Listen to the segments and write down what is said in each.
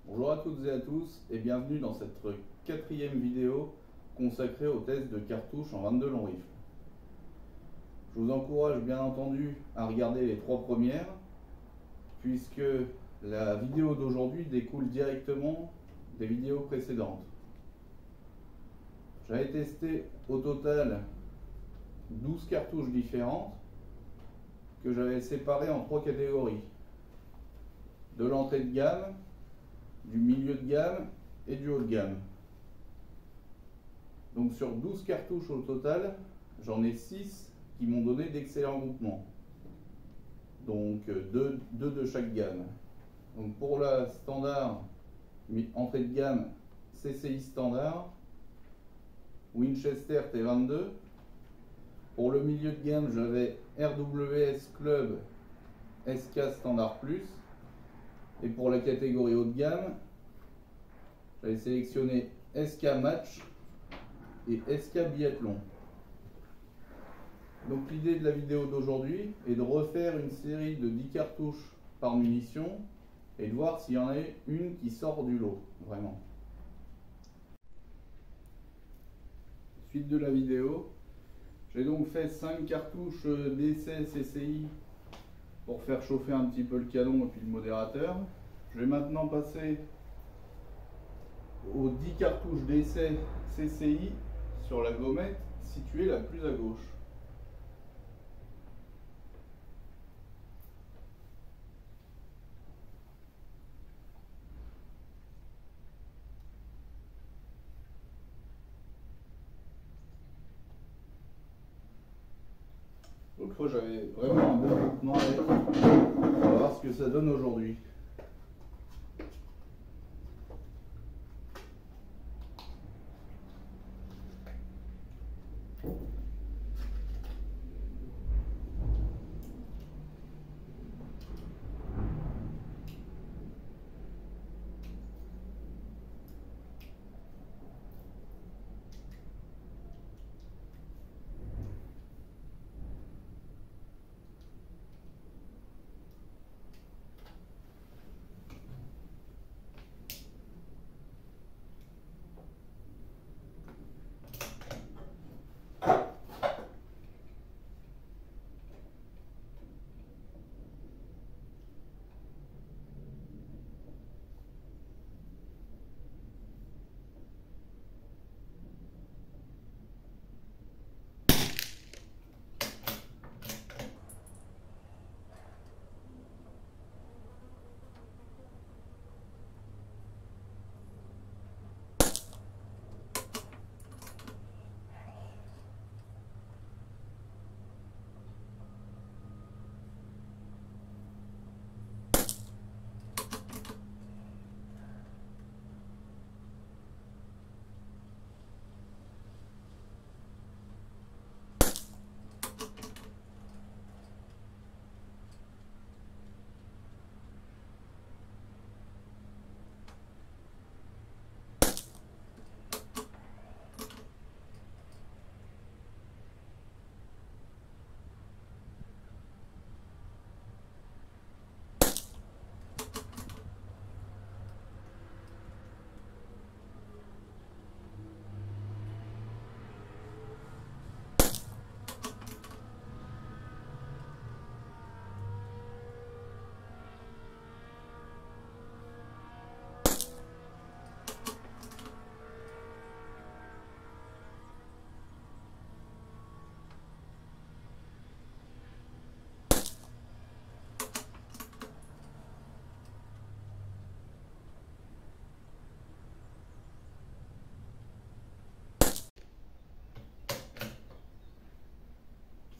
Bonjour à toutes et à tous et bienvenue dans cette quatrième vidéo consacrée au test de cartouches en 22 long rifle. Je vous encourage bien entendu à regarder les trois premières puisque la vidéo d'aujourd'hui découle directement des vidéos précédentes. J'avais testé au total 12 cartouches différentes que j'avais séparées en trois catégories: de l'entrée de gamme, du milieu de gamme et du haut de gamme. Donc sur 12 cartouches au total, j'en ai 6 qui m'ont donné d'excellents groupements. Donc 2 de chaque gamme. Donc pour la standard, entrée de gamme CCI standard, Winchester T22. Pour le milieu de gamme, j'avais RWS Club SK Standard Plus. Et pour la catégorie haut de gamme, j'avais sélectionné SK Match et SK Biathlon. Donc l'idée de la vidéo d'aujourd'hui est de refaire une série de 10 cartouches par munition et de voir s'il y en a une qui sort du lot, vraiment. Suite de la vidéo, j'ai donc fait 5 cartouches d'essai CCI pour faire chauffer un petit peu le canon et puis le modérateur. Je vais maintenant passer aux 10 cartouches d'essai CCI sur la gommette située la plus à gauche. L'autre fois j'avais vraiment un bon groupement avec. On va voir ce que ça donne aujourd'hui.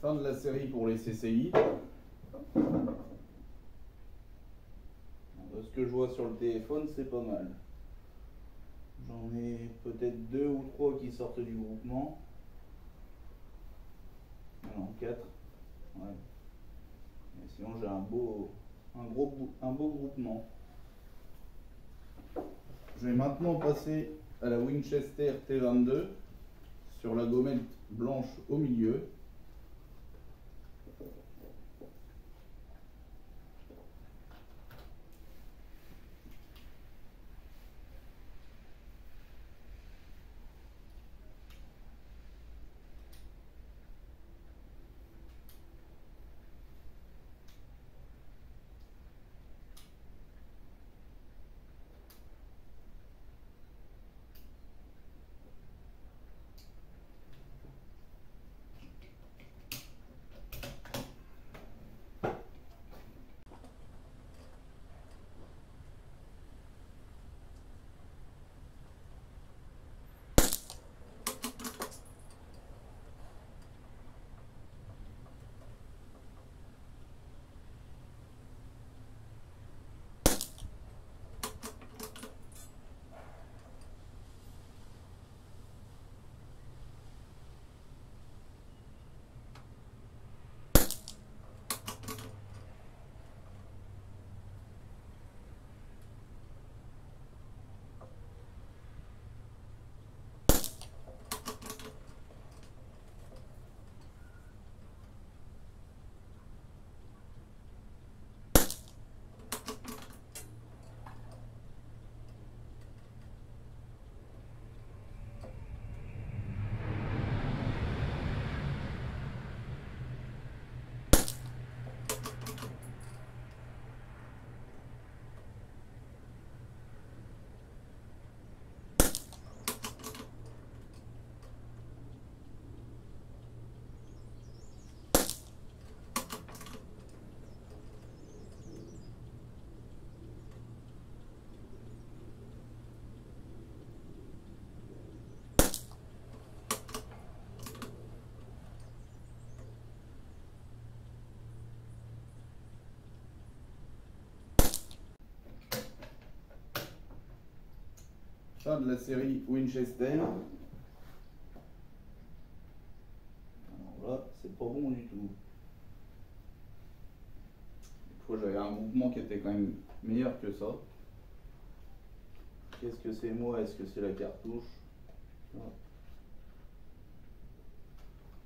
Fin de la série pour les CCI. De ce que je vois sur le téléphone, c'est pas mal. J'en ai peut-être 2 ou 3 qui sortent du groupement. Non, 4. Ouais. Et sinon j'ai un beau groupement. Je vais maintenant passer à la Winchester T22 sur la gommette blanche au milieu. Ça de la série Winchester. Alors là, c'est pas bon du tout. Une fois j'avais un groupement qui était quand même meilleur que ça. Qu'est-ce que c'est moi? Est-ce que c'est la cartouche?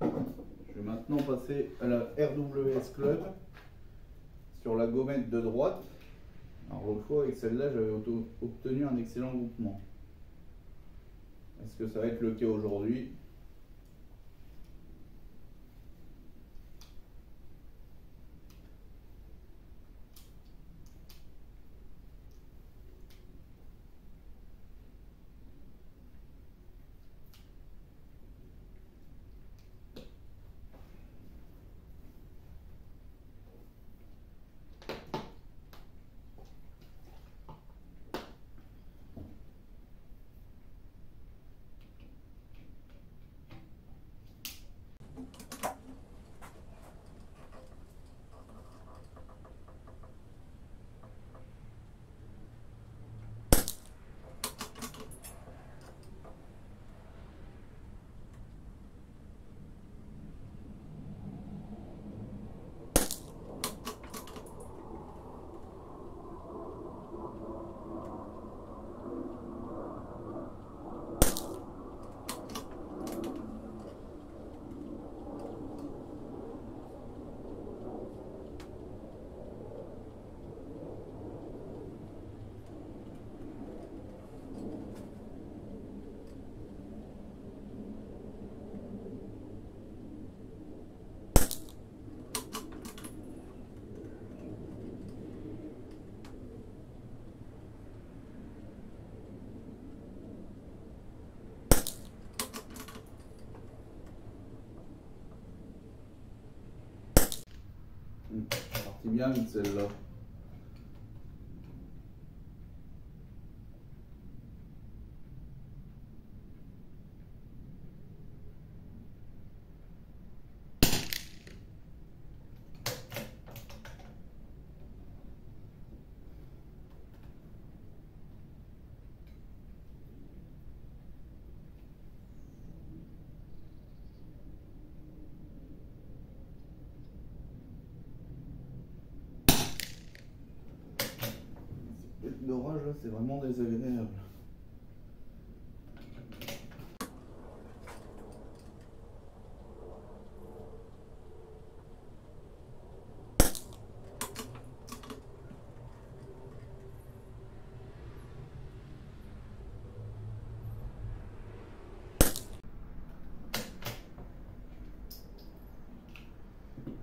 Je vais maintenant passer à la RWS Club sur la gommette de droite. Alors l'autre fois avec celle-là j'avais obtenu un excellent groupement. Est-ce que ça va être le cas aujourd'hui? Partie bien vite celle-là. L'orage là, c'est vraiment désagréable.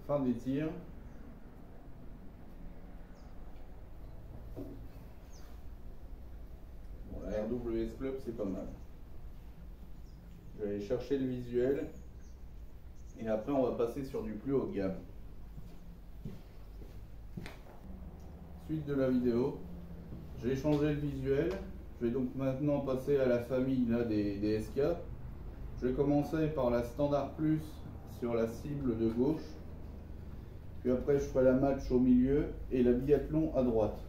Fin des tirs. Bon, la RWS Club c'est pas mal. Je vais aller chercher le visuel et après on va passer sur du plus haut de gamme. Suite de la vidéo, j'ai changé le visuel. Je vais donc maintenant passer à la famille là, des SK. Je vais commencer par la Standard Plus sur la cible de gauche. Puis après je ferai la match au milieu et la biathlon à droite.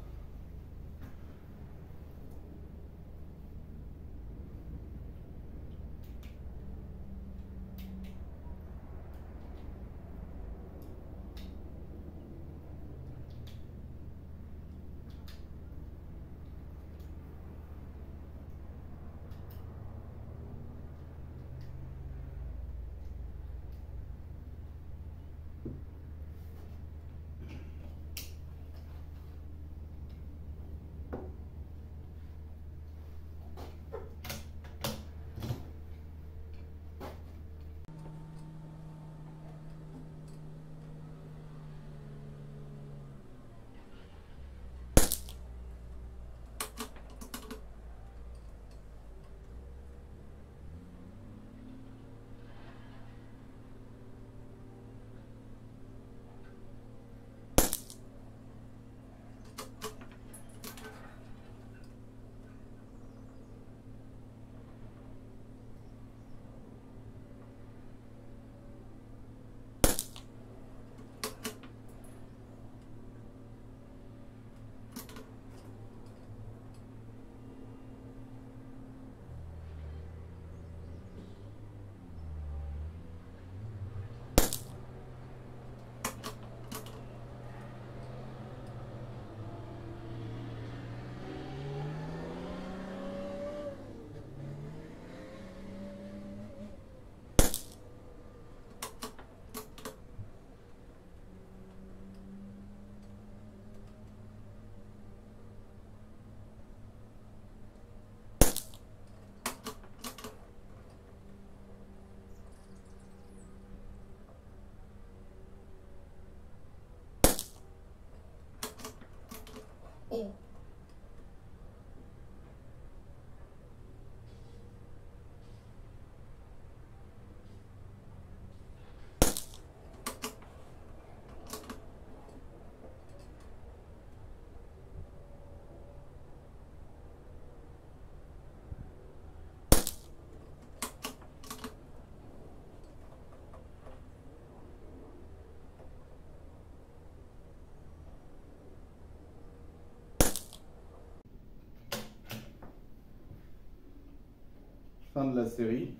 Fin de la série.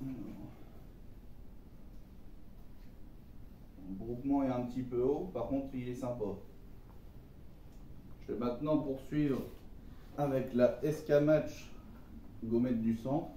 Le groupement est un petit peu haut, par contre il est sympa. Je vais maintenant poursuivre avec la SK Match gommette du centre.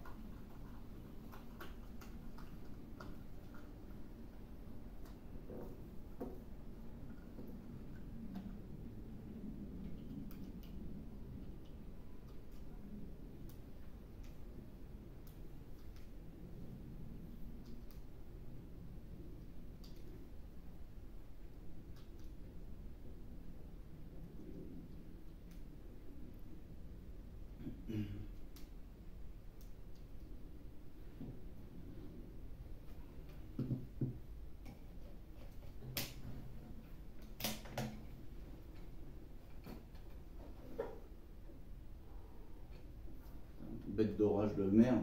Bête d'orage de merde.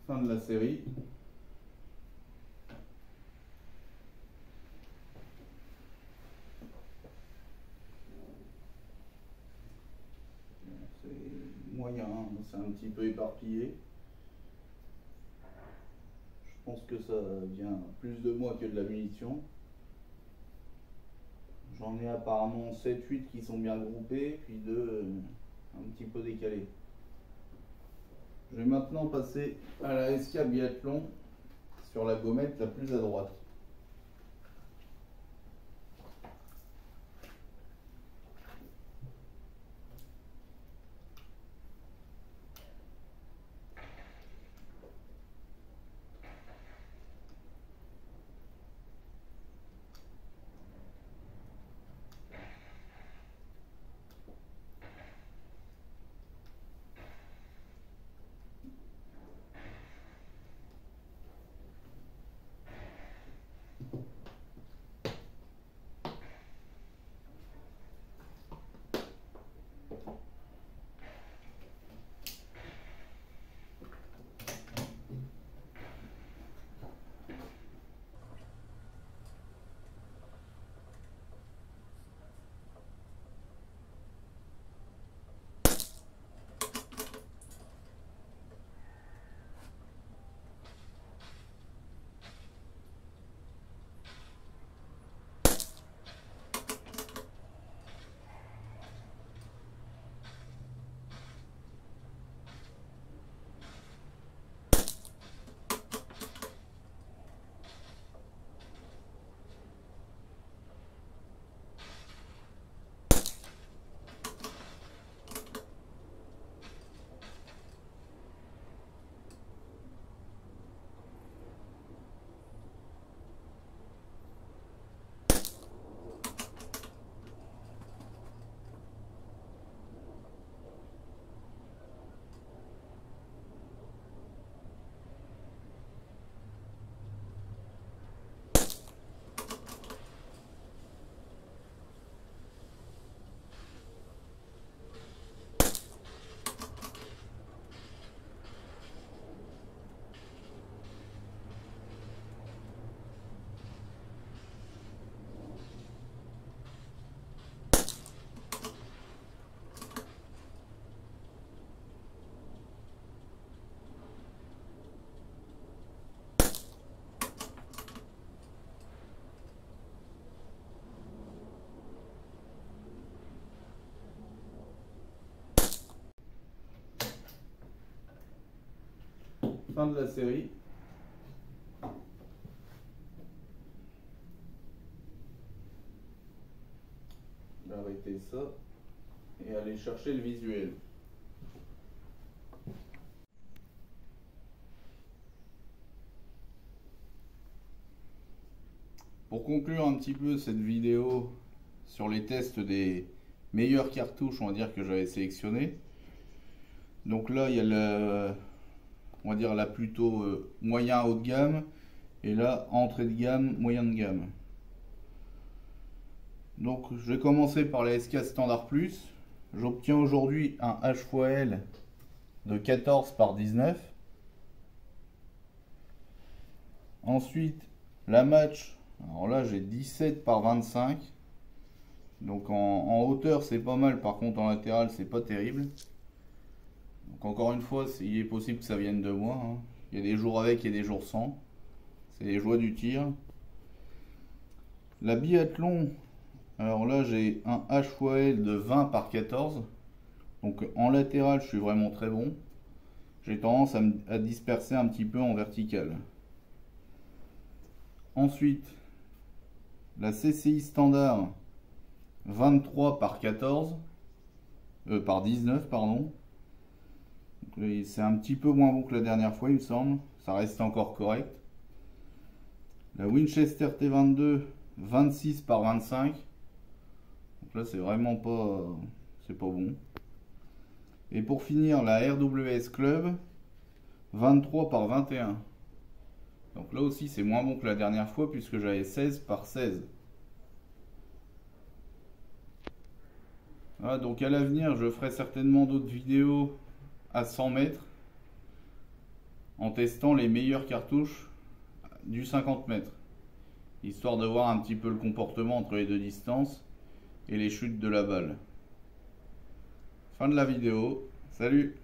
Fin de la série. C'est moyen, c'est un petit peu éparpillé. Je pense que ça vient plus de moi que de la munition. J'en ai apparemment 7-8 qui sont bien groupés, puis 2 un petit peu décalés. Je vais maintenant passer à la SK Biathlon sur la gommette la plus à droite. fin de la série. Je vais arrêter ça et aller chercher le visuel. Pour conclure un petit peu cette vidéo sur les tests des meilleures cartouches, on va dire, que j'avais sélectionnées. Donc là, il y a on va dire la plutôt moyen haut de gamme, et là entrée de gamme, moyen de gamme. Donc je vais commencer par la SK Standard Plus. J'obtiens aujourd'hui un H×L de 14 par 19. Ensuite la match, alors là j'ai 17 par 25. Donc en hauteur c'est pas mal, par contre en latéral c'est pas terrible. Donc encore une fois, il est possible que ça vienne de moi, hein. Il y a des jours avec et des jours sans. C'est les joies du tir. La biathlon, alors là j'ai un H×L de 20 par 14. Donc en latéral je suis vraiment très bon. J'ai tendance à disperser un petit peu en vertical. Ensuite, la CCI standard 23 par 14. Par 19, pardon. C'est un petit peu moins bon que la dernière fois, il me semble. Ça reste encore correct. La Winchester T22 26 par 25. Donc là c'est vraiment pas, c'est pas bon. Et pour finir, la RWS Club 23 par 21. Donc là aussi c'est moins bon que la dernière fois puisque j'avais 16 par 16. Voilà, donc à l'avenir je ferai certainement d'autres vidéos à 100 mètres en testant les meilleures cartouches du 50 mètres, histoire de voir un petit peu le comportement entre les deux distances et les chutes de la balle. Fin de la vidéo, salut!